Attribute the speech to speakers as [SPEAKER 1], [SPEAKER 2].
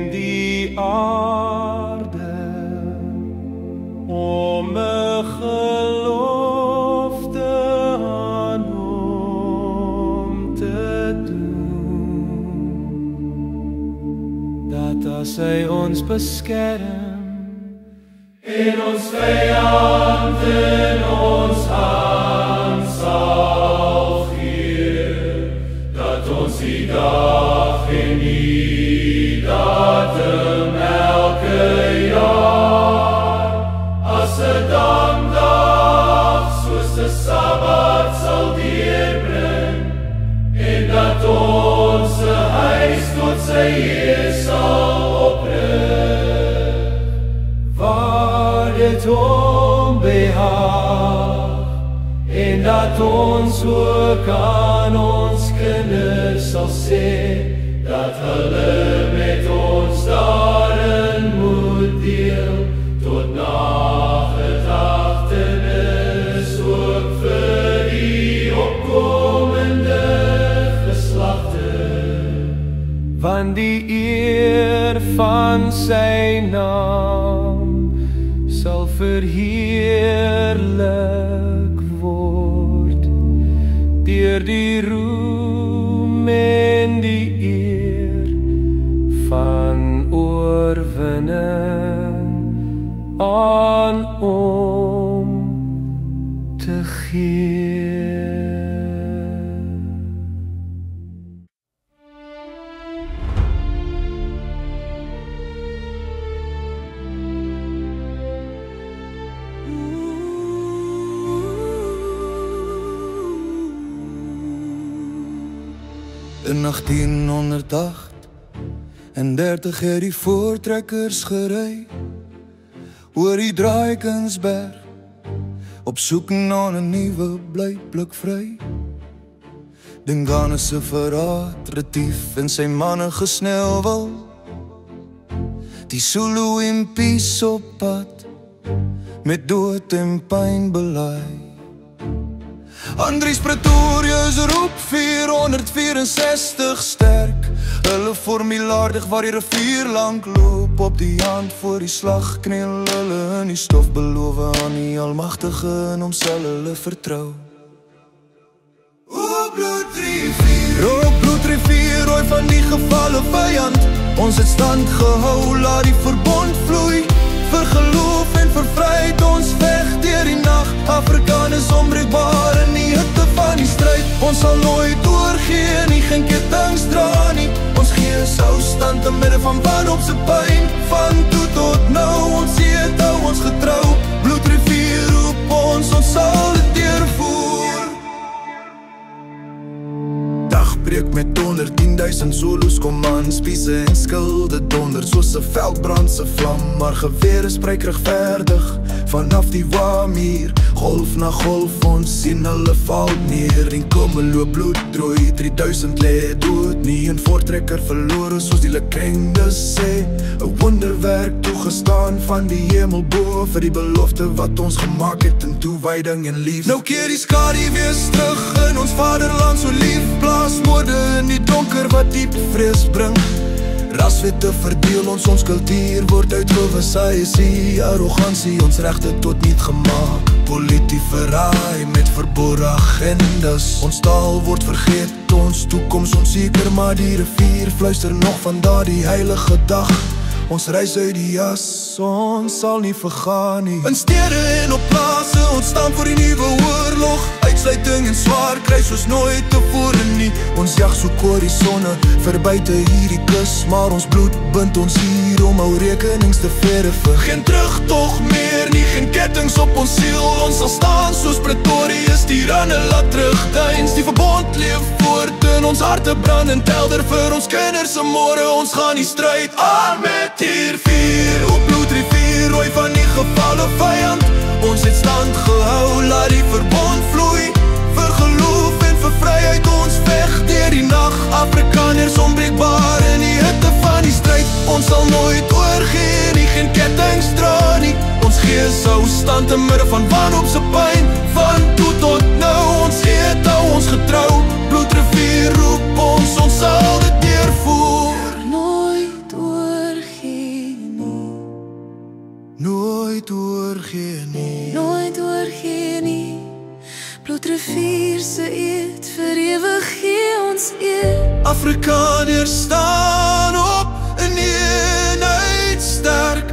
[SPEAKER 1] en die aarde om 'n gelofte aan hom te doen, dat as hy ons beskerm en ons vyand in ons hand sal gee, dat ons die dag en die datum elke jaar as 'n dankdag soos 'n Sabbat sal deurbring, en dat ons 'n huis tot sy Heer sal oprig, waar dit hom behaag, en dat ons ook aan ons kinders sal sê, dat hulle met ons daarin moet deel, tot nagedagtenis ook vir die opkomende geslagte, want die eer van sy naam sal verheerlik word, deur die roem en die eer van oorwinning aan hom te gee.
[SPEAKER 2] In 1808 en 30 het die voortrekkers gery oor die Draaikinsberg, op soek na 'n nuwe blyplek vry. Dingane se verraad, Retief en sy manne gesnelwil, die Zulu impies op pad, met dood en pyn belaai. Andries Pretorius roep 464 sterk, hulle formulardig waar die rivier lang loop, op die hand voor die slag kniel hulle in die stof, beloof aan die Almagtige en homself hulle vertrou. O bloedrivier, rooi van die gevalle vyand, ons het stand gehou, laat die verbond vloei, vir geloof en vir vryheid ons veg deur die nag, Afrikaners onbreekbaar in die hitte van die stryd, ons sal nooit oorgee nie, geen kettinge dra nie, ons gee sou stand te midde van wanhoop se pyn, van toe tot nou, ons het hou ons getrou, bloedrivier roep ons sal dit deurvoer. Dagbreek met 110.000 Zulus, kom aan, spiese en skilde donder, soos 'n veldbrand se vlam, maar gewere spruik regverdig, vanaf die Wamier, golf na golf, ons sien hulle val neer, en kom loop bloedrooi, 3000 lê dood, nie 'n voortrekker verlore, soos die legendes sê, 'n wonderwerk toegestaan van die hemel bo, vir die belofte wat ons gemaak het in toewyding en lief. Nou keer die skadu weer terug in ons vaderland so lief, plaasmoorde in die donker wat diep vrees bring, raswette verdeel ons kultuur word uitgewis, sy arrogansie ons regte tot niet gemaak, politieverraai met verbore agendas, ons taal word vergeet, ons toekoms onseker, maar die rivier fluister nog van daardie heilige dag, ons reis uit die jas, ons sal nie vergaan nie, in stede en op plase, ons staan voor die nuwe oorlog, uitsluiting en swaar kry soos nooit tevore nie, ons jag so oor die sonne, vir buite hierdie kus, maar ons bloed bind ons hier om ou rekenings te verwe, geen terugtog meer nie, geen kettings op ons siel, ons sal staan soos Pretorius, die ranne laat terugdeins, die verbond leef voort in ons harte brand en telder vir ons kinders se môre, ons gaan die stryd aan met hier vier, op bloedrivier, rooi van die gevalle vyand, ons het stand gehou, laat die verbond vloei, vir geloof en vir vryheid ons veg deur die nag, Afrikaners onbreekbaar in die hitte van die stryd, ons sal nooit oorgee nie, geen kettinge dra nie, ons gee sou stand te midde van wanhoop se pyn, van toe tot nou, ons het hou ons getrou, bloedrivier roep ons sal dit deurvoer, nooit oorgee
[SPEAKER 3] Bloedrivier se eed, vir ewig gee ons eer.
[SPEAKER 2] Afrikaners staan op in eenheid sterk.